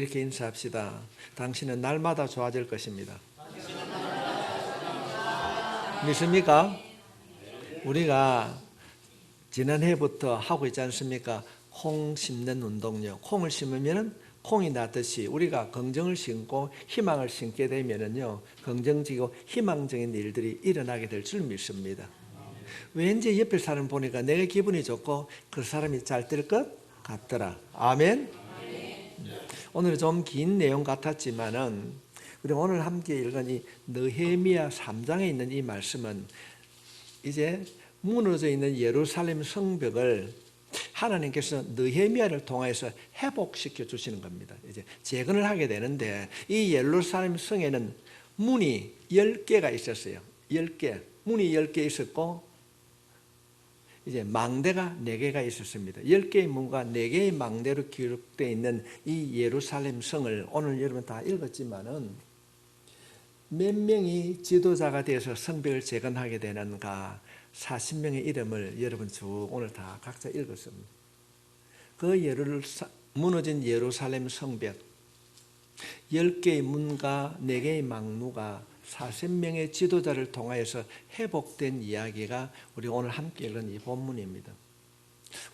이렇게 인사합시다. 당신은 날마다 좋아질 것입니다. 믿습니까? 우리가 지난해부터 하고 있지 않습니까? 콩 심는 운동요. 콩을 심으면 콩이 나듯이 우리가 긍정을 심고 희망을 심게 되면은요, 긍정적이고 희망적인 일들이 일어나게 될 줄 믿습니다. 왠지 옆에 사람 보니까 내가 기분이 좋고 그 사람이 잘 될 것 같더라. 아멘. 오늘 좀 긴 내용 같았지만은 우리 오늘 함께 읽은 이 느헤미야 3장에 있는 이 말씀은 이제 무너져 있는 예루살렘 성벽을 하나님께서 느헤미야를 통해서 회복시켜 주시는 겁니다. 이제 재건을 하게 되는데 이 예루살렘 성에는 문이 10개가 있었어요. 10개. 문이 10개 있었고 이제 망대가 4개가 있었습니다. 10개의 문과 4개의 망대로 기록되어 있는 이 예루살렘 성을 오늘 여러분 다 읽었지만은 몇 명이 지도자가 되어서 성벽을 재건하게 되는가 40명의 이름을 여러분 쭉 오늘 다 각자 읽었습니다. 그 무너진 예루살렘 성벽 10개의 문과 4개의 망루가 40명의 지도자를 통하여서 회복된 이야기가 우리 오늘 함께 읽은 이 본문입니다.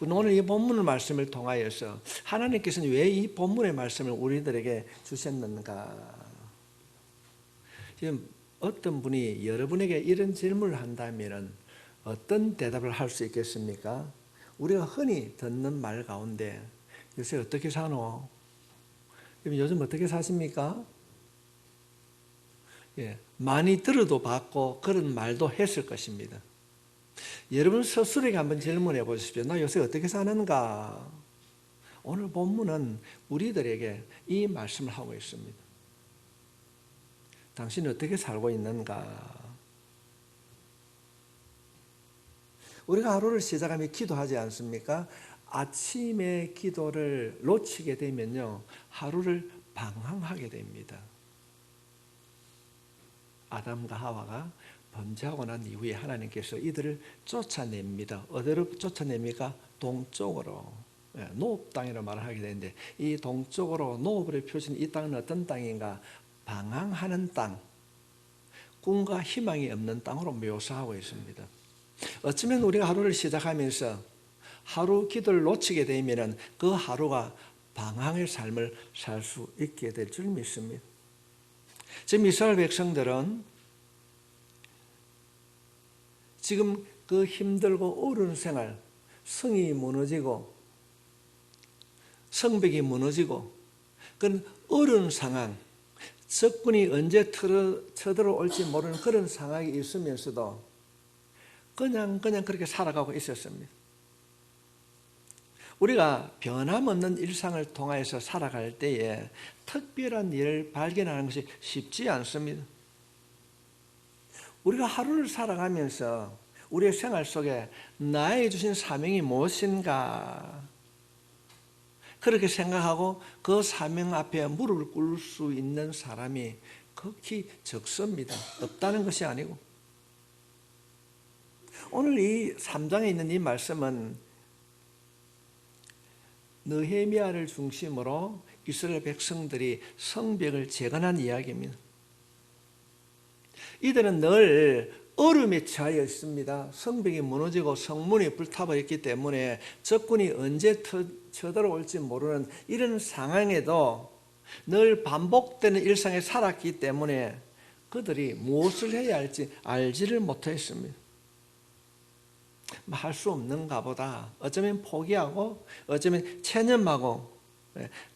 오늘 이 본문의 말씀을 통하여서 하나님께서는 왜 이 본문의 말씀을 우리들에게 주셨는가? 지금 어떤 분이 여러분에게 이런 질문을 한다면 어떤 대답을 할 수 있겠습니까? 우리가 흔히 듣는 말 가운데 요새 어떻게 사노? 요즘 어떻게 사십니까? 예, 많이 들어도 봤고 그런 말도 했을 것입니다. 여러분 스스로에게 한번 질문해 보십시오. 나 요새 어떻게 사는가? 오늘 본문은 우리들에게 이 말씀을 하고 있습니다. 당신은 어떻게 살고 있는가? 우리가 하루를 시작하며 기도하지 않습니까? 아침에 기도를 놓치게 되면요, 하루를 방황하게 됩니다. 아담과 하와가 범죄하고 난 이후에 하나님께서 이들을 쫓아냅니다. 어디로 쫓아냅니까? 동쪽으로. 노업 땅이라고 말을 하게 되는데 이 동쪽으로 노업으로 표시된 이 땅은 어떤 땅인가? 방황하는 땅, 꿈과 희망이 없는 땅으로 묘사하고 있습니다. 어쩌면 우리가 하루를 시작하면서 하루 기도를 놓치게 되면 그 하루가 방황의 삶을 살 수 있게 될 줄 믿습니다. 지금 이스라엘 백성들은 지금 그 힘들고 어려운 생활, 성이 무너지고 성벽이 무너지고 그런 어려운 상황, 적군이 언제 쳐들어올지 모르는 그런 상황이 있으면서도 그냥 그렇게 살아가고 있었습니다. 우리가 변함없는 일상을 통해서 살아갈 때에 특별한 일을 발견하는 것이 쉽지 않습니다. 우리가 하루를 살아가면서 우리의 생활 속에 나에게 주신 사명이 무엇인가 그렇게 생각하고 그 사명 앞에 무릎을 꿇을 수 있는 사람이 극히 적습니다. 없다는 것이 아니고 오늘 이 3장에 있는 이 말씀은 느헤미야를 중심으로 이스라엘 백성들이 성벽을 재건한 이야기입니다. 이들은 늘 어려움에 처하여 있습니다. 성벽이 무너지고 성문이 불타버렸기 때문에 적군이 언제 쳐들어올지 모르는 이런 상황에도 늘 반복되는 일상에 살았기 때문에 그들이 무엇을 해야 할지 알지를 못했습니다. 할 수 없는가 보다. 어쩌면 포기하고 어쩌면 체념하고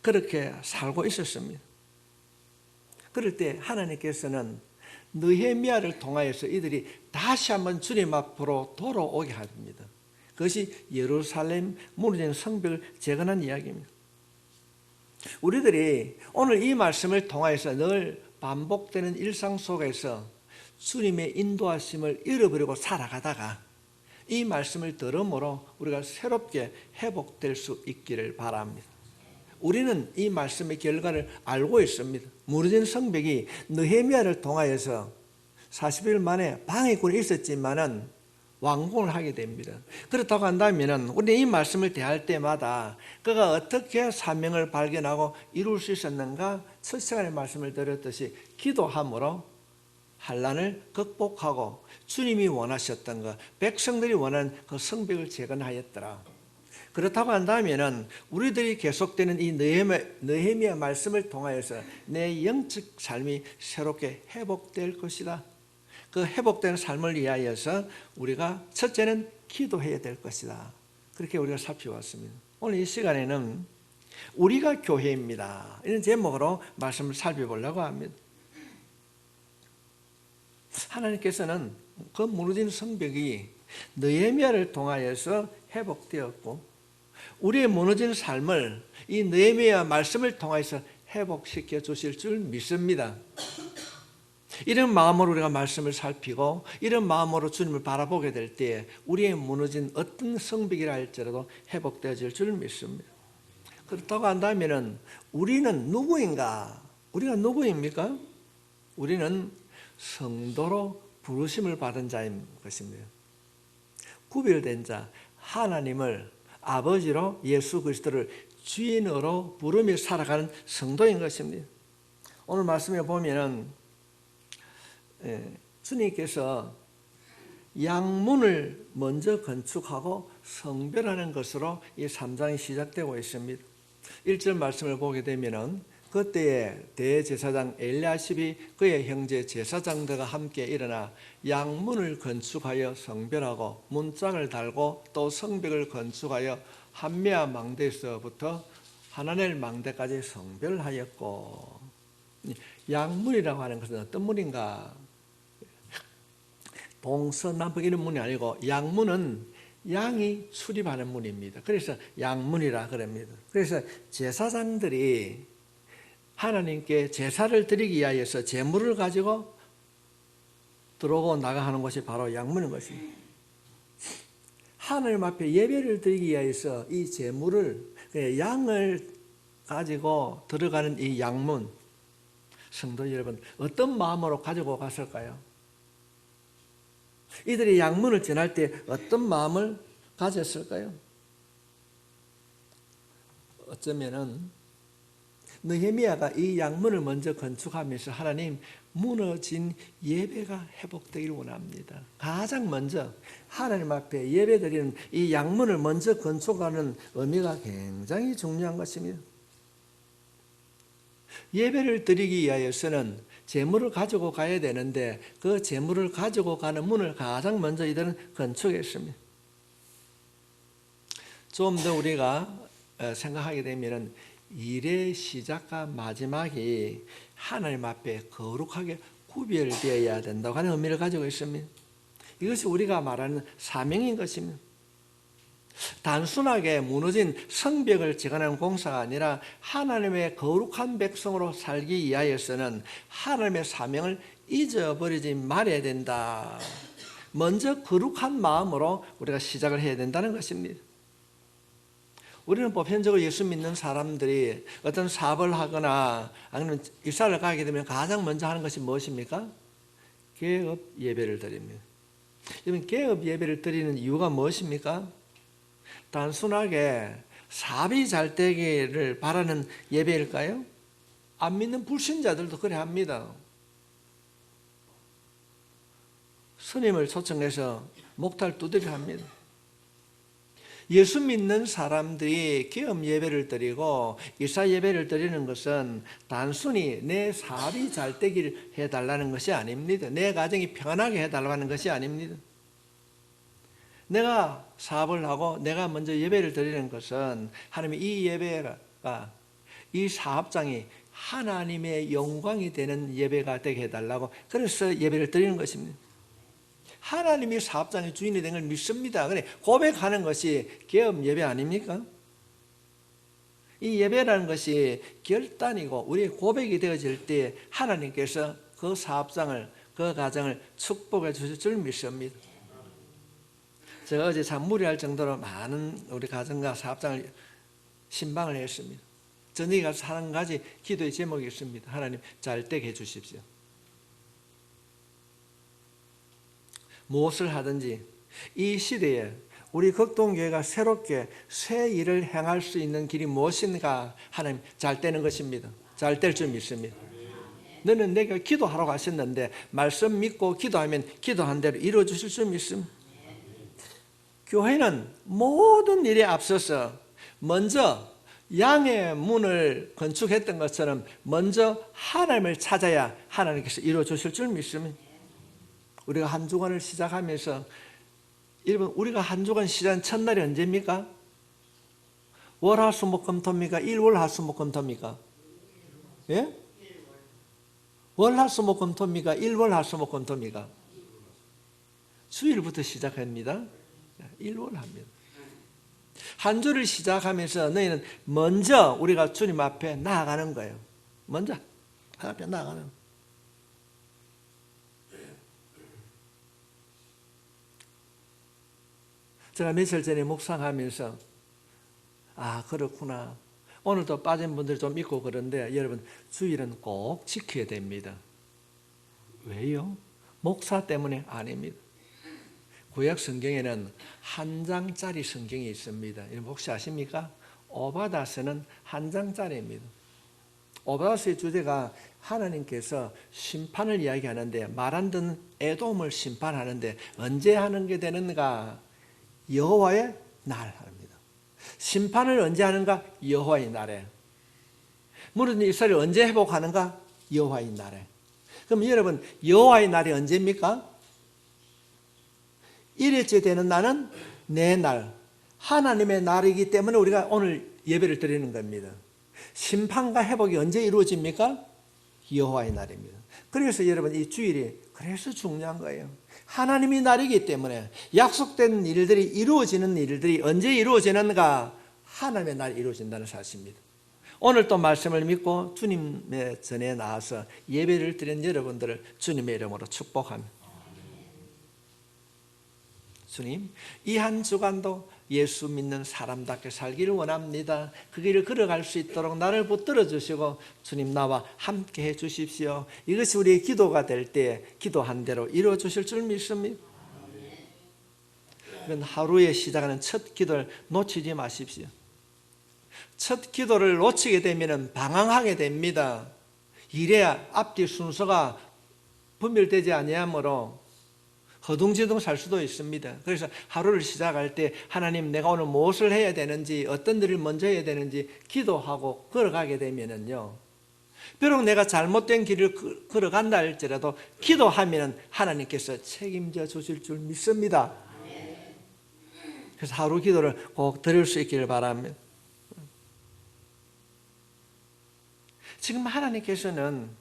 그렇게 살고 있었습니다. 그럴 때 하나님께서는 느헤미야를 통하여서 이들이 다시 한번 주님 앞으로 돌아오게 합니다. 그것이 예루살렘 무너진 성벽을 재건한 이야기입니다. 우리들이 오늘 이 말씀을 통하여서 늘 반복되는 일상 속에서 주님의 인도하심을 잃어버리고 살아가다가 이 말씀을 들음으로 우리가 새롭게 회복될 수 있기를 바랍니다. 우리는 이 말씀의 결과를 알고 있습니다. 무너진 성벽이 느헤미야를 통하여서 40일 만에 방해꾼이 있었지만은 완공을 하게 됩니다. 그렇다고 한다면 우리 이 말씀을 대할 때마다 그가 어떻게 사명을 발견하고 이룰 수 있었는가? 첫 시간에 말씀을 드렸듯이 기도함으로 환난을 극복하고 주님이 원하셨던 것, 백성들이 원하는 그 성벽을 재건하였더라. 그렇다고 한다면 우리들이 계속되는 이 느헤미야 말씀을 통하여서 내 영적 삶이 새롭게 회복될 것이다. 그 회복된 삶을 위하여서 우리가 첫째는 기도해야 될 것이다. 그렇게 우리가 살펴봤습니다. 오늘 이 시간에는 우리가 교회입니다. 이런 제목으로 말씀을 살펴보려고 합니다. 하나님께서는 그 무너진 성벽이 느헤미야를 통하여서 회복되었고 우리의 무너진 삶을 이 느헤미야 말씀을 통해서 회복시켜 주실 줄 믿습니다. 이런 마음으로 우리가 말씀을 살피고 이런 마음으로 주님을 바라보게 될 때 우리의 무너진 어떤 성벽이라 할지라도 회복되어질 줄 믿습니다. 그렇다고 한다면 우리는 누구인가? 우리가 누구입니까? 우리는 성도로 부르심을 받은 자인 것입니다. 구별된 자, 하나님을 아버지로 예수 그리스도를 주인으로 부르며 살아가는 성도인 것입니다. 오늘 말씀에 보면은 주님께서 양문을 먼저 건축하고 성별하는 것으로 이 3장이 시작되고 있습니다. 1절 말씀을 보게 되면은 그때에 대제사장 엘리야십이 그의 형제 제사장들과 함께 일어나 양문을 건축하여 성별하고 문짝을 달고 또 성벽을 건축하여 한메아 망대에서부터 하나넬 망대까지 성별하였고, 양문이라고 하는 것은 어떤 문인가? 동서남북 이런 문이 아니고 양문은 양이 출입하는 문입니다. 그래서 양문이라 그럽니다. 그래서 제사장들이 하나님께 제사를 드리기 위하여서 제물을 가지고 들어오고 나가하는 것이 바로 양문인 것입니다. 하나님 앞에 예배를 드리기 위하여서 이 제물을, 양을 가지고 들어가는 이 양문, 성도 여러분 어떤 마음으로 가지고 갔을까요? 이들이 양문을 지날 때 어떤 마음을 가졌을까요? 어쩌면은 느헤미야가 이 양문을 먼저 건축하면서 하나님, 무너진 예배가 회복되기를 원합니다. 가장 먼저 하나님 앞에 예배드리는 이 양문을 먼저 건축하는 의미가 굉장히 중요한 것입니다. 예배를 드리기 위하여서는 제물을 가지고 가야 되는데 그 제물을 가지고 가는 문을 가장 먼저 이들은 건축했습니다. 좀 더 우리가 생각하게 되면 일의 시작과 마지막이 하나님 앞에 거룩하게 구별되어야 된다고 하는 의미를 가지고 있습니다. 이것이 우리가 말하는 사명인 것입니다. 단순하게 무너진 성벽을 재건하는 공사가 아니라 하나님의 거룩한 백성으로 살기 위하여서는 하나님의 사명을 잊어버리지 말아야 된다. 먼저 거룩한 마음으로 우리가 시작을 해야 된다는 것입니다. 우리는 보편적으로 예수 믿는 사람들이 어떤 사업을 하거나 아니면 일사를 가게 되면 가장 먼저 하는 것이 무엇입니까? 개업 예배를 드립니다. 여러분, 개업 예배를 드리는 이유가 무엇입니까? 단순하게 사업이 잘 되기를 바라는 예배일까요? 안 믿는 불신자들도 그래 합니다. 스님을 초청해서 목탈 두드려 합니다. 예수 믿는 사람들이 개업 예배를 드리고 일사 예배를 드리는 것은 단순히 내 사업이 잘 되기를 해달라는 것이 아닙니다. 내 가정이 평안하게 해달라는 것이 아닙니다. 내가 사업을 하고 내가 먼저 예배를 드리는 것은 하나님이 이 예배가, 이 사업장이 하나님의 영광이 되는 예배가 되게 해달라고, 그래서 예배를 드리는 것입니다. 하나님이 사업장의 주인이 된 걸 믿습니다. 그래, 고백하는 것이 개업 예배 아닙니까? 이 예배라는 것이 결단이고 우리의 고백이 되어질 때 하나님께서 그 사업장을, 그 가정을 축복해 주실 줄 믿습니다. 제가 어제 참 무리할 정도로 많은 우리 가정과 사업장을 신방을 했습니다. 저녁에 가서 한 가지 기도의 제목이 있습니다. 하나님, 잘 되게 해주십시오. 무엇을 하든지 이 시대에 우리 극동교회가 새롭게 새 일을 행할 수 있는 길이 무엇인가? 하나님, 잘 되는 것입니다. 잘 될 줄 믿습니다. 너는 내가 기도하라고 하셨는데 말씀 믿고 기도하면 기도한 대로 이루어 주실 줄 믿습니다. 교회는 모든 일에 앞서서 먼저 양의 문을 건축했던 것처럼 먼저 하나님을 찾아야 하나님께서 이루어 주실 줄 믿습니다. 우리가 한 주간을 시작하면서, 여러분, 우리가 한 주간 시작한 첫날이 언제입니까? 월화수목금토입니까? 일월화수목금토입니까? 예? 월화수목금토입니까? 일월화수목금토입니까? 주일부터 시작합니다. 일월합니다. 한 주를 시작하면서 너희는 먼저 우리가 주님 앞에 나아가는 거예요. 먼저 하나님 앞에 나아가는 거예요. 제가 며칠 전에 묵상하면서 그렇구나. 오늘도 빠진 분들 좀 있고 그런데 여러분, 주일은 꼭 지켜야 됩니다. 왜요? 목사 때문에 아닙니다. 구약 성경에는 한 장짜리 성경이 있습니다. 여러분 혹시 아십니까? 오바다스는 한 장짜리입니다. 오바다스의 주제가 하나님께서 심판을 이야기하는데, 말 안 듣는 에돔을 심판하는데 언제 하는 게 되는가? 여호와의 날 합니다. 심판을 언제 하는가? 여호와의 날에. 무릇 이스라엘을 언제 회복하는가? 여호와의 날에. 그럼 여러분, 여호와의 날이 언제입니까? 1일째 되는 날은 내 날, 하나님의 날이기 때문에 우리가 오늘 예배를 드리는 겁니다. 심판과 회복이 언제 이루어집니까? 여호와의 날입니다. 그래서 여러분, 이 주일이 그래서 중요한 거예요. 하나님의 날이기 때문에 약속된 일들이 이루어지는 일들이 언제 이루어지는가? 하나님의 날이 이루어진다는 사실입니다. 오늘 또 말씀을 믿고 주님의 전에 나와서 예배를 드린 여러분들을 주님의 이름으로 축복합니다. 주님, 이 한 주간도 예수 믿는 사람답게 살기를 원합니다. 그 길을 걸어갈 수 있도록 나를 붙들어 주시고 주님, 나와 함께 해 주십시오. 이것이 우리의 기도가 될 때 기도한 대로 이루어 주실 줄 믿습니다. 이건 하루에 시작하는 첫 기도를 놓치지 마십시오. 첫 기도를 놓치게 되면 방황하게 됩니다. 이래야 앞뒤 순서가 분별되지 아니하므로 허둥지둥 살 수도 있습니다. 그래서 하루를 시작할 때 하나님, 내가 오늘 무엇을 해야 되는지, 어떤 일을 먼저 해야 되는지 기도하고 걸어가게 되면은요, 비록 내가 잘못된 길을 걸어간다 할지라도 기도하면 하나님께서 책임져 주실 줄 믿습니다. 그래서 하루 기도를 꼭 드릴 수 있기를 바랍니다. 지금 하나님께서는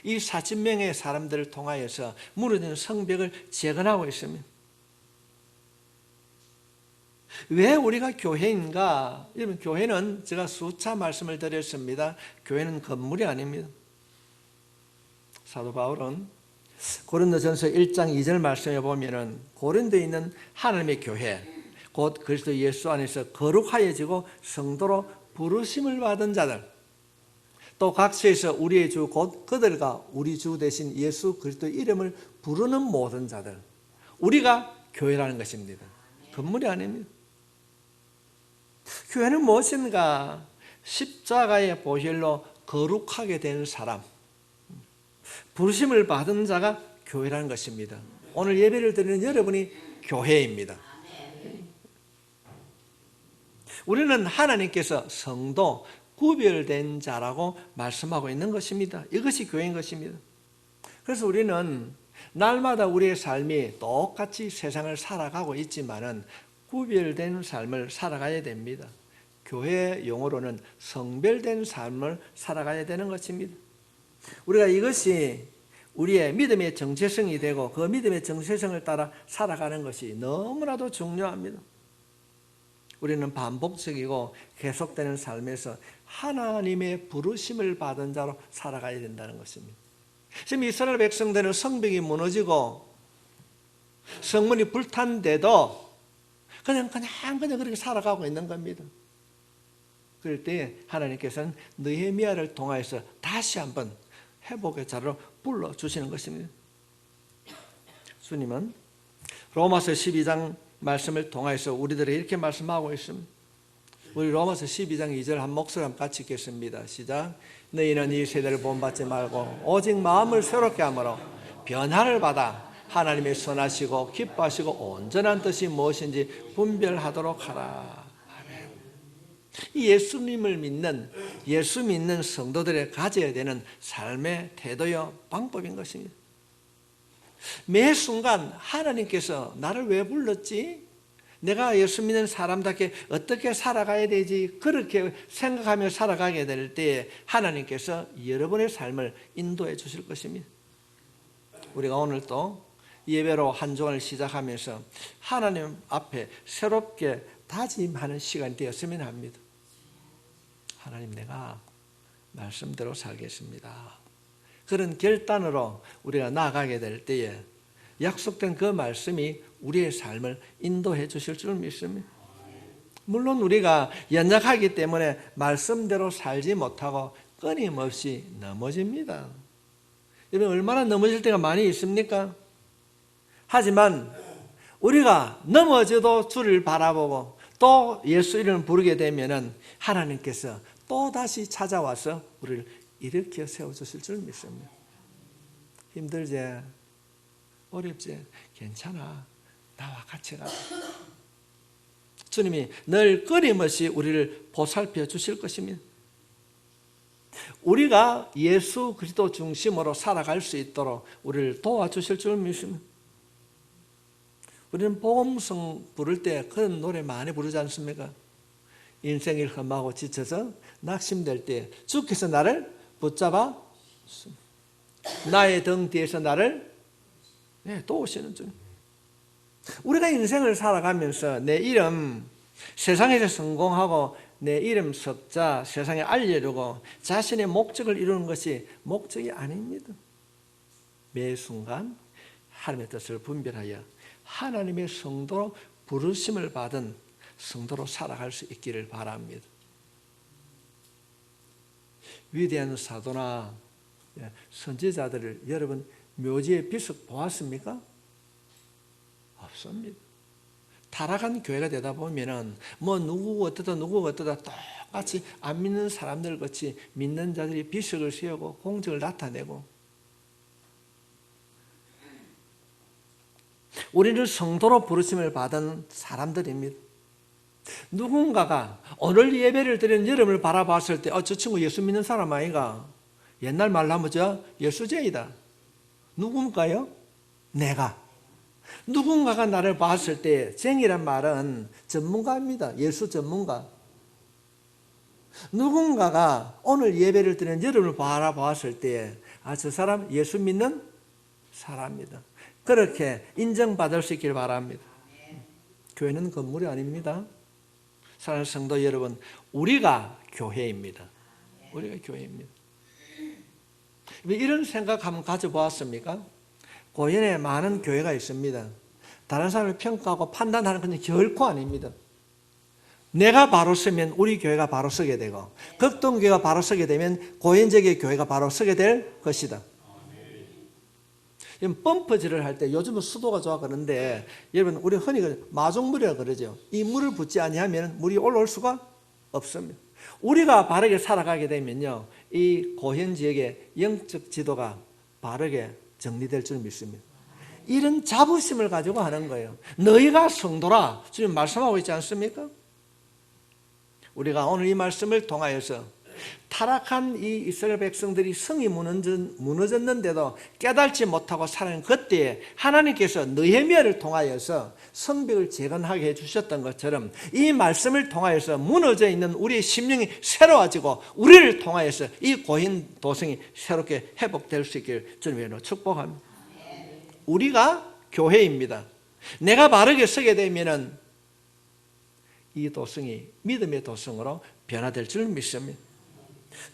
이 40명의 사람들을 통하여서 무너진 성벽을 재건하고 있습니다. 왜 우리가 교회인가? 여러분, 교회는 제가 수차 말씀을 드렸습니다. 교회는 건물이 아닙니다. 사도 바울은 고린도전서 1장 2절 말씀에 보면은 고린도에 있는 하나님의 교회, 곧 그리스도 예수 안에서 거룩하여지고 성도로 부르심을 받은 자들, 또 각처에서 우리의 주 곧 그들과 우리 주 대신 예수 그리스도의 이름을 부르는 모든 자들, 우리가 교회라는 것입니다. 건물이 아닙니다. 교회는 무엇인가? 십자가의 보혈로 거룩하게 된 사람, 부르심을 받은 자가 교회라는 것입니다. 오늘 예배를 드리는 여러분이 교회입니다. 우리는 하나님께서 성도, 구별된 자라고 말씀하고 있는 것입니다. 이것이 교회인 것입니다. 그래서 우리는 날마다 우리의 삶이 똑같이 세상을 살아가고 있지만은 구별된 삶을 살아가야 됩니다. 교회 용어로는 성별된 삶을 살아가야 되는 것입니다. 우리가 이것이 우리의 믿음의 정체성이 되고 그 믿음의 정체성을 따라 살아가는 것이 너무나도 중요합니다. 우리는 반복적이고 계속되는 삶에서 하나님의 부르심을 받은 자로 살아가야 된다는 것입니다. 지금 이스라엘 백성들은 성벽이 무너지고 성문이 불탄데도 그냥 그렇게 살아가고 있는 겁니다. 그럴 때 하나님께서는 느헤미야를 통하여서 다시 한번 회복의 자로 불러주시는 것입니다. 주님은 로마서 12장 말씀을 통해서 우리들에게 이렇게 말씀하고 있습니다. 우리 로마서 12장 2절 한 목소리 한번 같이 읽겠습니다. 시작. 너희는 이 세대를 본받지 말고 오직 마음을 새롭게 함으로 변화를 받아 하나님의 선하시고 기뻐하시고 온전한 뜻이 무엇인지 분별하도록 하라. 아멘. 이 예수님을 믿는, 예수 믿는 성도들이 가져야 되는 삶의 태도요 방법인 것입니다. 매 순간 하나님께서 나를 왜 불렀지? 내가 예수 믿는 사람답게 어떻게 살아가야 되지? 그렇게 생각하며 살아가게 될 때에 하나님께서 여러분의 삶을 인도해 주실 것입니다. 우리가 오늘 또 예배로 한 주간을 시작하면서 하나님 앞에 새롭게 다짐하는 시간이 되었으면 합니다. 하나님, 내가 말씀대로 살겠습니다. 그런 결단으로 우리가 나아가게 될 때에 약속된 그 말씀이 우리의 삶을 인도해 주실 줄 믿습니다. 물론 우리가 연약하기 때문에 말씀대로 살지 못하고 끊임없이 넘어집니다. 여러분, 얼마나 넘어질 때가 많이 있습니까? 하지만 우리가 넘어져도 주를 바라보고 또 예수 이름을 부르게 되면은 하나님께서 또 다시 찾아와서 우리를 일으켜 세워주실 줄 믿습니다. 힘들지? 어렵지? 괜찮아. 나와 같이 가자. 주님이 늘 끊임없이 우리를 보살펴 주실 것입니다. 우리가 예수 그리스도 중심으로 살아갈 수 있도록 우리를 도와주실 줄 믿습니다. 우리는 복음성 부를 때 그런 노래 많이 부르지 않습니까? 인생이 험하고 지쳐서 낙심될 때 주께서 나를 붙잡아 나의 등 뒤에서 나를 도우시는 줄. 우리가 인생을 살아가면서 내 이름 세상에서 성공하고 내 이름 석자 세상에 알리려고 자신의 목적을 이루는 것이 목적이 아닙니다. 매 순간 하나님의 뜻을 분별하여 하나님의 성도로 부르심을 받은 성도로 살아갈 수 있기를 바랍니다. 위대한 사도나 선지자들을 여러분 묘지의 비석 보았습니까? 없습니다. 타락한 교회가 되다 보면은 누구가 어떠다 똑같이 안 믿는 사람들 같이 믿는 자들이 비석을 세우고 공적을 나타내고, 우리는 성도로 부르심을 받은 사람들입니다. 누군가가 오늘 예배를 드리는 여러분을 바라봤을 때 저 친구 예수 믿는 사람 아이가? 옛날 말로 하면 저 예수쟁이다. 누군가요? 내가. 누군가가 나를 봤을 때 쟁이란 말은 전문가입니다. 예수 전문가. 누군가가 오늘 예배를 드리는 여러분을 바라봤을 때 저 사람 예수 믿는 사람이다. 그렇게 인정받을 수 있길 바랍니다. 교회는 건물이 아닙니다. 사랑하는 성도 여러분, 우리가 교회입니다. 우리가 교회입니다. 이런 생각 한번 가져보았습니까? 고연에 많은 교회가 있습니다. 다른 사람을 평가하고 판단하는 것은 결코 아닙니다. 내가 바로 서면 우리 교회가 바로 서게 되고, 극동교회가 바로 서게 되면 고연적의 교회가 바로 서게 될 것이다. 펌프질을 할 때 요즘은 수도가 좋아 그러는데, 여러분 우리 흔히 마중물이라 그러죠. 이 물을 붓지 아니하면 물이 올라올 수가 없습니다. 우리가 바르게 살아가게 되면요, 이 고현 지역의 영적 지도가 바르게 정리될 줄 믿습니다. 이런 자부심을 가지고 하는 거예요. 너희가 성도라 주님 말씀하고 있지 않습니까? 우리가 오늘 이 말씀을 통하여서 타락한 이 이스라엘 백성들이 성이 무너졌는데도 깨달지 못하고 살아가는 그때에 하나님께서 느헤미야를 통하여서 성벽을 재건하게 해주셨던 것처럼 이 말씀을 통하여서 무너져 있는 우리의 심령이 새로워지고 우리를 통하여서 이 고인 도성이 새롭게 회복될 수 있기를 주님으로 축복합니다. 우리가 교회입니다. 내가 바르게 서게 되면은 이 도성이 믿음의 도성으로 변화될 줄 믿습니다.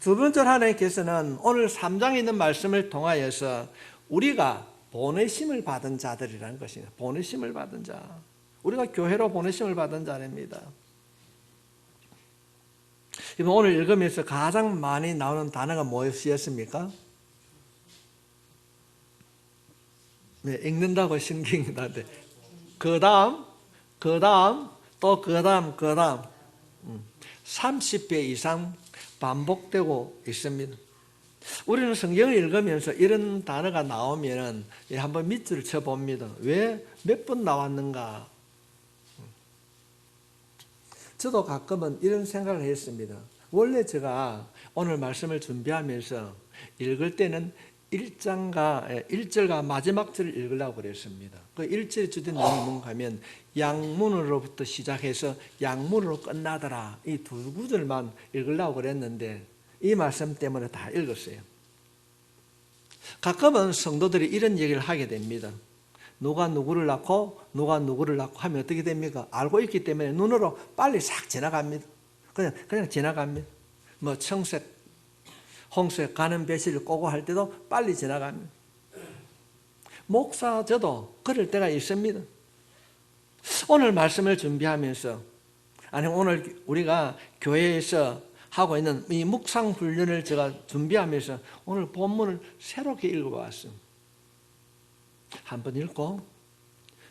두 번째로 하나님께서는 오늘 3장에 있는 말씀을 통하여서 우리가 보내심을 받은 자들이라는 것입니다. 보내심을 받은 자. 우리가 교회로 보내심을 받은 자입니다. 오늘 읽으면서 가장 많이 나오는 단어가 무엇이었습니까? 네, 읽는다고 신경이 나는데 그 다음, 그 다음, 또 그 다음, 그 다음 30배 이상 반복되고 있습니다. 우리는 성경을 읽으면서 이런 단어가 나오면 한번 밑줄을 쳐봅니다. 왜 몇 번 나왔는가? 저도 가끔은 이런 생각을 했습니다. 원래 제가 오늘 말씀을 준비하면서 읽을 때는 1절과 마지막 절을 읽으려고 그랬습니다. 그 1절의 주된 내용이 뭔가 하면 양문으로부터 시작해서 양문으로 끝나더라. 이 두 구절만 읽으려고 그랬는데 이 말씀 때문에 다 읽었어요. 가끔은 성도들이 이런 얘기를 하게 됩니다. 누가 누구를 낳고 누가 누구를 낳고 하면 어떻게 됩니까? 알고 있기 때문에 눈으로 빨리 싹 지나갑니다. 그냥 지나갑니다. 뭐 청색, 홍색, 가는 배실을 꼬고 할 때도 빨리 지나갑니다. 목사 저도 그럴 때가 있습니다. 오늘 말씀을 준비하면서 아니 오늘 우리가 교회에서 하고 있는 이 묵상 훈련을 제가 준비하면서 오늘 본문을 새롭게 읽어봤습니다. 한 번 읽고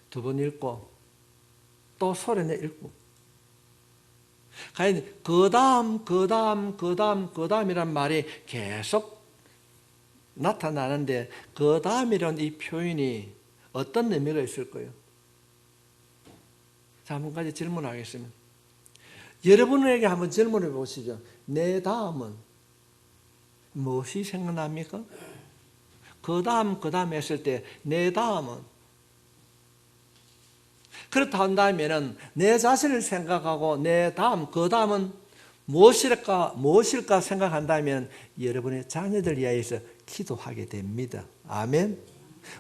두 번 읽고 또 소리내 읽고 그 다음이란 말이 계속 나타나는데 그 다음이란 이 표현이 어떤 의미가 있을 거예요? 자, 한 가지 질문하겠습니다. 여러분에게 한번 질문해 보시죠. 내 다음은 무엇이 생각납니까? 그 다음 했을 때 내 다음은 그렇다 한다면 내 자신을 생각하고 내 다음 그 다음은 무엇일까 생각한다면 여러분의 자녀들 위하여서 기도하게 됩니다. 아멘.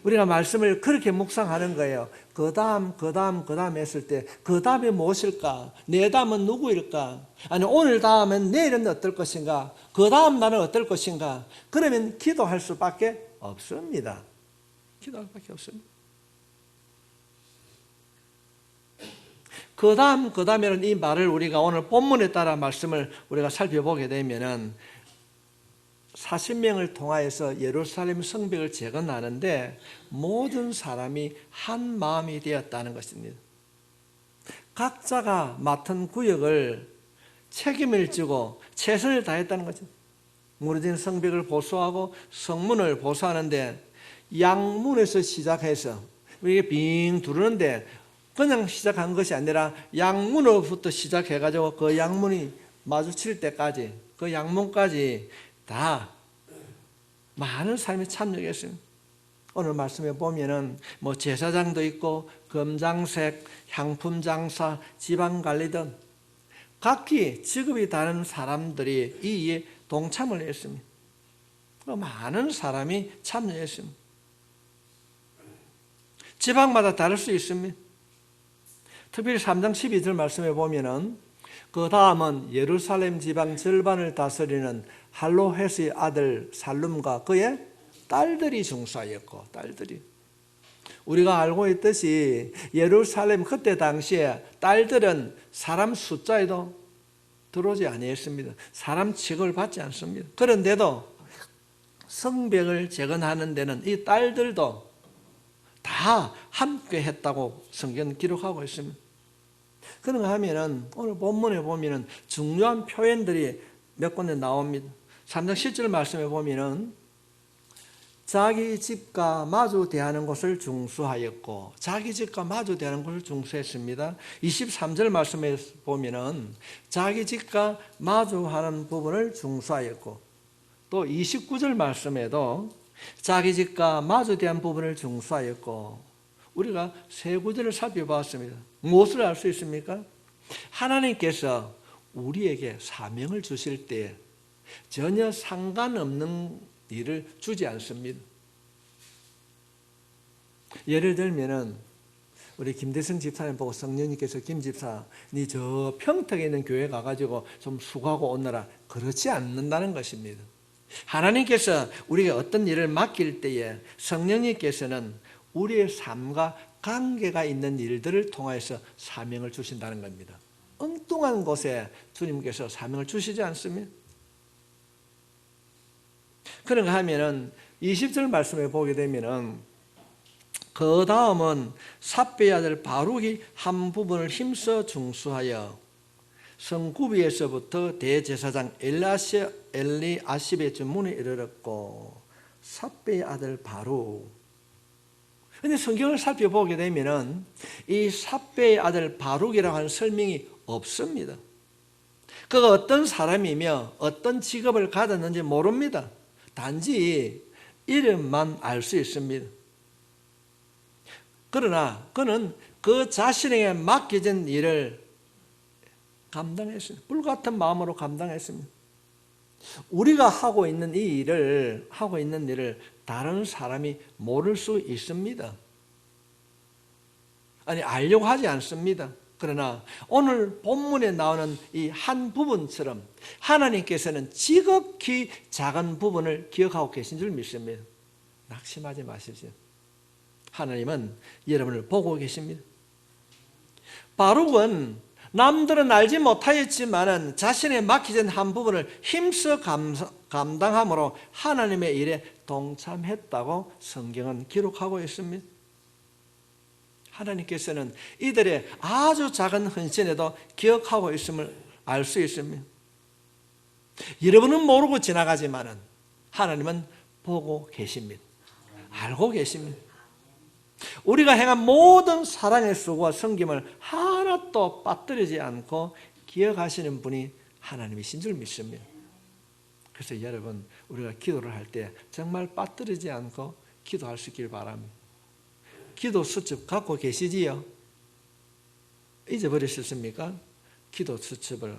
우리가 말씀을 그렇게 묵상하는 거예요. 그 다음 했을 때 그 다음이 무엇일까? 내 다음은 누구일까? 아니 오늘 다음은 내일은 어떨 것인가? 그 다음 날은 어떨 것인가? 그러면 기도할 수밖에 없습니다. 기도할 수밖에 없습니다. 그 다음이라는 이 말을 우리가 오늘 본문에 따라 말씀을 우리가 살펴보게 되면은 40명을 통하여서 예루살렘 성벽을 재건하는데 모든 사람이 한 마음이 되었다는 것입니다. 각자가 맡은 구역을 책임을 지고 최선을 다했다는 거죠. 무너진 성벽을 보수하고 성문을 보수하는데 양문에서 시작해서 이게 빙 두르는데 그냥 시작한 것이 아니라 양문으로부터 시작해가지고 그 양문이 마주칠 때까지 그 양문까지 다 많은 사람이 참여했습니다. 오늘 말씀에 보면은 뭐 제사장도 있고 검장색, 향품장사, 지방관리등 각기 직업이 다른 사람들이 이 일에 동참을 했습니다. 많은 사람이 참여했습니다. 지방마다 다를 수 있습니다. 특별히 3장 12절 말씀에 보면은 그 다음은 예루살렘 지방 절반을 다스리는 할로헤스의 아들 살룸과 그의 딸들이 중수하였고 딸들이 우리가 알고 있듯이 예루살렘 그때 당시에 딸들은 사람 숫자에도 들어오지 아니했습니다. 사람 취급을 받지 않습니다. 그런데도 성벽을 재건하는 데는 이 딸들도 다 함께 했다고 성경은 기록하고 있습니다. 그런가 하면은 오늘 본문에 보면은 중요한 표현들이 몇 군데 나옵니다. 3장 10절 말씀에 보면은 자기 집과 마주 대하는 것을 중수하였고 자기 집과 마주 대하는 것을 중수했습니다. 23절 말씀에 보면은 자기 집과 마주하는 부분을 중수하였고 또 29절 말씀에도 자기 집과 마주 대한 부분을 중수하였고 우리가 세 구절을 살펴봤습니다. 무엇을 알 수 있습니까? 하나님께서 우리에게 사명을 주실 때 전혀 상관없는 일을 주지 않습니다. 예를 들면은 우리 김대성 집사님 보고 성령님께서 김 집사 니 저 평택에 있는 교회 가가지고 좀 수고하고 오너라 그렇지 않는다는 것입니다. 하나님께서 우리에게 어떤 일을 맡길 때에 성령님께서는 우리의 삶과 관계가 있는 일들을 통해서 사명을 주신다는 겁니다. 엉뚱한 곳에 주님께서 사명을 주시지 않습니다. 그런가 하면은 20절 말씀에 보게 되면은 그 다음은 삽배의 아들 바룩이 한 부분을 힘써 중수하여 성구비에서부터 대제사장 엘리아십의 전문에 이르렀고, 삽배의 아들 바룩. 그런데 성경을 살펴보게 되면은 이 삽배의 아들 바룩이라고 하는 설명이 없습니다. 그가 어떤 사람이며 어떤 직업을 가졌는지 모릅니다. 단지 이름만 알 수 있습니다. 그러나 그는 그 자신에게 맡겨진 일을 감당했습니다. 불같은 마음으로 감당했습니다. 우리가 하고 있는 일을 다른 사람이 모를 수 있습니다. 아니, 알려고 하지 않습니다. 그러나 오늘 본문에 나오는 이 한 부분처럼 하나님께서는 지극히 작은 부분을 기억하고 계신 줄 믿습니다. 낙심하지 마십시오. 하나님은 여러분을 보고 계십니다. 바룩은 남들은 알지 못하였지만 자신의 맡겨진 한 부분을 힘써 감당함으로 하나님의 일에 동참했다고 성경은 기록하고 있습니다. 하나님께서는 이들의 아주 작은 헌신에도 기억하고 있음을 알 수 있습니다. 여러분은 모르고 지나가지만 하나님은 보고 계십니다. 알고 계십니다. 우리가 행한 모든 사랑의 수고와 섬김을 하나도 빠뜨리지 않고 기억하시는 분이 하나님이신 줄 믿습니다. 그래서 여러분, 우리가 기도를 할 때 정말 빠뜨리지 않고 기도할 수 있길 바랍니다. 기도 수첩 갖고 계시지요? 잊어버리셨습니까? 기도 수첩을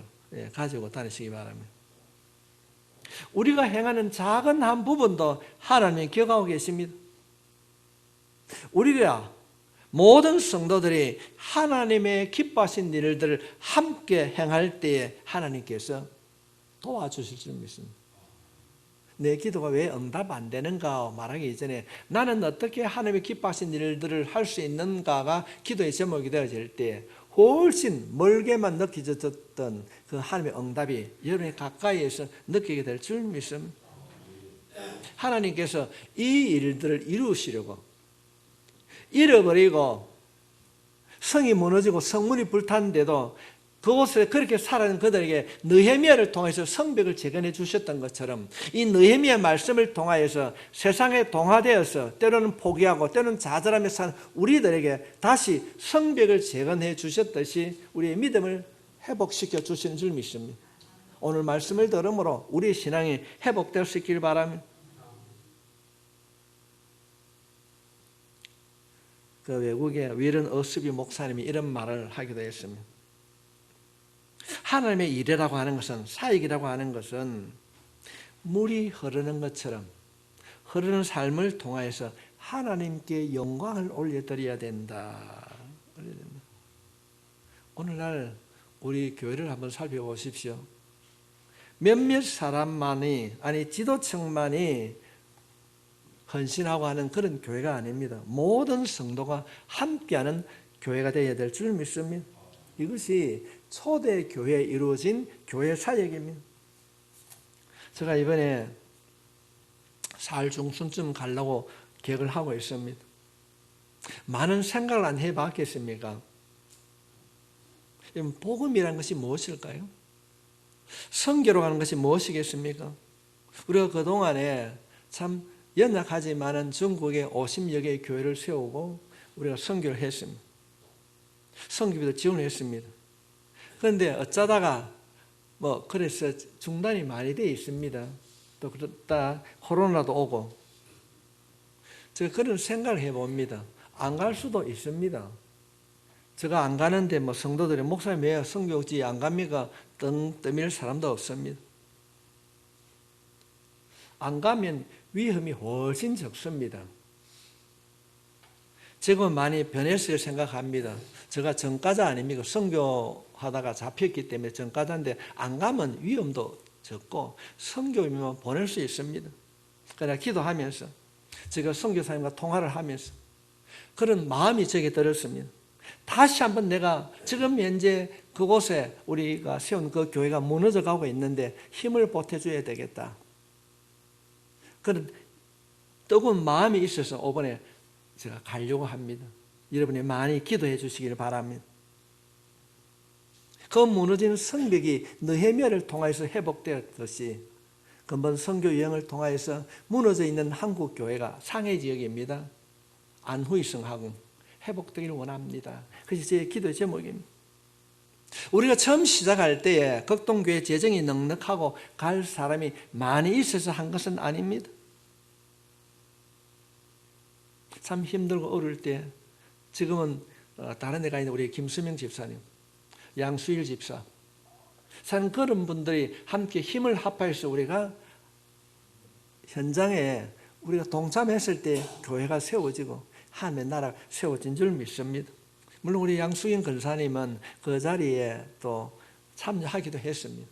가지고 다니시기 바랍니다. 우리가 행하는 작은 한 부분도 하나님이 기억하고 계십니다. 우리가 모든 성도들이 하나님의 기뻐하신 일들을 함께 행할 때에 하나님께서 도와주실 줄 믿습니다. 내 기도가 왜 응답 안 되는가 말하기 이전에 나는 어떻게 하나님의 기뻐하신 일들을 할 수 있는가가 기도의 제목이 되어질 때 훨씬 멀게만 느껴졌던 그 하나님의 응답이 여러분의 가까이에서 느끼게 될 줄 믿습니다. 하나님께서 이 일들을 이루시려고 잃어버리고 성이 무너지고 성문이 불탔는데도 그곳에 그렇게 살아가는 그들에게 느헤미야를 통해서 성벽을 재건해 주셨던 것처럼 이 느헤미야 말씀을 통하여서 세상에 동화되어서 때로는 포기하고 때로는 좌절하며 사는 우리들에게 다시 성벽을 재건해 주셨듯이 우리의 믿음을 회복시켜 주시는 줄 믿습니다. 오늘 말씀을 들음으로 우리의 신앙이 회복될 수 있길 바랍니다. 그 외국의 윌런 어스비 목사님이 이런 말을 하기도 했습니다. 하나님의 일이라고 하는 것은, 사역이라고 하는 것은 물이 흐르는 것처럼 흐르는 삶을 통하여서 하나님께 영광을 올려드려야 된다. 오늘날 우리 교회를 한번 살펴보십시오. 몇몇 사람만이, 아니 지도층만이 헌신하고 하는 그런 교회가 아닙니다. 모든 성도가 함께하는 교회가 되어야 될 줄 믿습니다. 이것이 초대 교회에 이루어진 교회 사역입니다. 제가 이번에 4월 중순쯤 가려고 계획을 하고 있습니다. 많은 생각을 안 해봤겠습니까? 복음이라는 것이 무엇일까요? 선교로 가는 것이 무엇이겠습니까? 우리가 그동안에 참 연약하지만은 중국에 50여 개의 교회를 세우고 우리가 선교를 했습니다. 선교비도 지원을 했습니다. 그런데 어쩌다가 그래서 중단이 많이 되어 있습니다. 또 그러다 코로나도 오고 제가 그런 생각을 해봅니다. 안 갈 수도 있습니다. 제가 안 가는데 성도들이 목사님 왜 선교지 안 갑니까? 등 떠밀 사람도 없습니다. 안 가면 위험이 훨씬 적습니다. 지금 많이 변했어요 생각합니다. 제가 전과자 아닙니까? 선교하다가 잡혔기 때문에 전과자인데 안 가면 위험도 적고 선교이면 보낼 수 있습니다. 그러나 기도하면서 제가 선교사님과 통화를 하면서 그런 마음이 제게 들었습니다. 다시 한번 내가 지금 현재 그곳에 우리가 세운 그 교회가 무너져 가고 있는데 힘을 보태줘야 되겠다. 그런 뜨거운 마음이 있어서 이번에 제가 가려고 합니다. 여러분이 많이 기도해 주시기를 바랍니다. 그 무너진 성벽이 느헤미야를 통해서 회복되었듯이 근본 선교 여행을 통해서 무너져 있는 한국 교회가 상해 지역입니다. 안후이성하고 회복되기를 원합니다. 그것이 제 기도의 제목입니다. 우리가 처음 시작할 때에 극동교회 재정이 넉넉하고 갈 사람이 많이 있어서 한 것은 아닙니다. 참 힘들고 어려울 때 지금은 다른 데 가 있는 우리 김수명 집사님, 양수일 집사, 참 그런 분들이 함께 힘을 합해서 우리가 현장에 우리가 동참했을 때 교회가 세워지고 하나님의 나라가 세워진 줄 믿습니다. 물론 우리 양수인 권사님은 그 자리에 또 참여하기도 했습니다.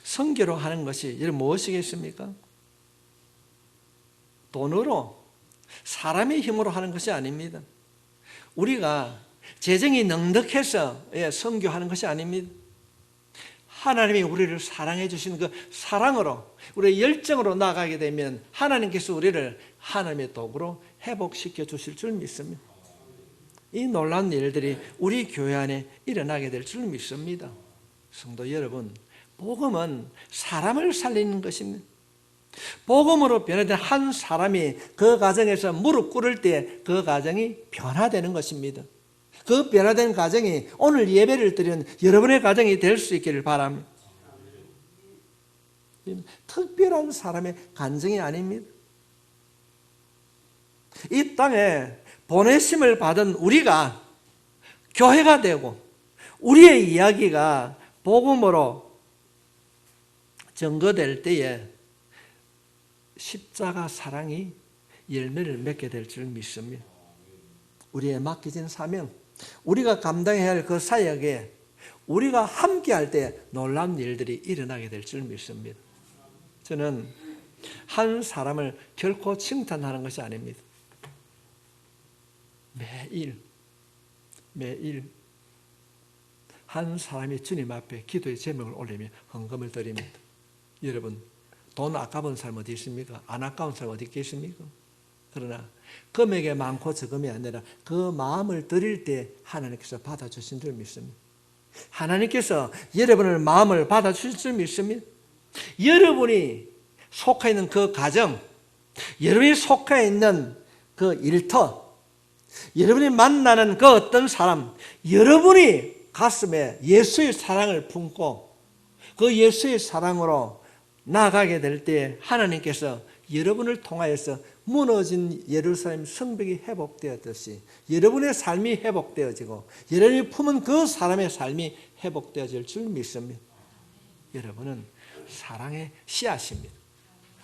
선교로 하는 것이 여러분 무엇이겠습니까? 돈으로 사람의 힘으로 하는 것이 아닙니다. 우리가 재정이 넉넉해서 선교하는 것이 아닙니다. 하나님이 우리를 사랑해 주신 그 사랑으로 우리의 열정으로 나아가게 되면 하나님께서 우리를 하나님의 도구로 회복시켜 주실 줄 믿습니다. 이 놀라운 일들이 우리 교회 안에 일어나게 될 줄 믿습니다. 성도 여러분, 복음은 사람을 살리는 것입니다. 복음으로 변화된 한 사람이 그 가정에서 무릎 꿇을 때 그 가정이 변화되는 것입니다. 그 변화된 가정이 오늘 예배를 드리는 여러분의 가정이 될 수 있기를 바랍니다. 특별한 사람의 간증이 아닙니다. 이 땅에 보내심을 받은 우리가 교회가 되고 우리의 이야기가 복음으로 증거될 때에 십자가 사랑이 열매를 맺게 될 줄 믿습니다. 우리의 맡겨진 사명, 우리가 감당해야 할 그 사역에 우리가 함께할 때 놀라운 일들이 일어나게 될 줄 믿습니다. 저는 한 사람을 결코 칭찬하는 것이 아닙니다. 매일 한 사람이 주님 앞에 기도의 제목을 올리며 헌금을 드립니다. 여러분, 돈 아까운 사람 어디 있습니까? 안 아까운 사람 어디 있겠습니까? 그러나 금액이 많고 적음이 아니라 그 마음을 드릴 때 하나님께서 받아주신 줄 믿습니다. 하나님께서 여러분의 마음을 받아주실 줄 믿습니다. 여러분이 속해 있는 그 가정, 여러분이 속해 있는 그 일터, 여러분이 만나는 그 어떤 사람, 여러분이 가슴에 예수의 사랑을 품고 그 예수의 사랑으로 나아가게 될 때 하나님께서 여러분을 통하여서 무너진 예루살렘 성벽이 회복되었듯이 여러분의 삶이 회복되어지고 여러분이 품은 그 사람의 삶이 회복되어질 줄 믿습니다. 여러분은 사랑의 씨앗입니다.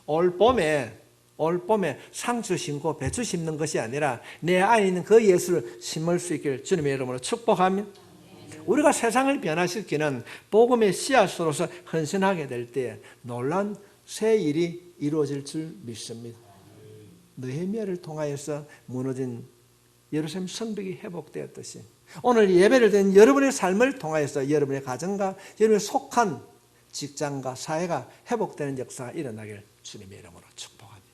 올 봄에 상추 심고 배추 심는 것이 아니라 내 안에 있는 그 예수를 심을 수 있기를 주님의 이름으로 축복합니다. 우리가 세상을 변화시키는 복음의 씨앗으로서 헌신하게 될 때 놀라운 새 일이 이루어질 줄 믿습니다. 느헤미야를 통하여서 무너진 예루살렘 성벽이 회복되었듯이 오늘 예배를 드린 여러분의 삶을 통하여서 여러분의 가정과 여러분의 속한 직장과 사회가 회복되는 역사가 일어나길 주님의 이름으로 축복합니다.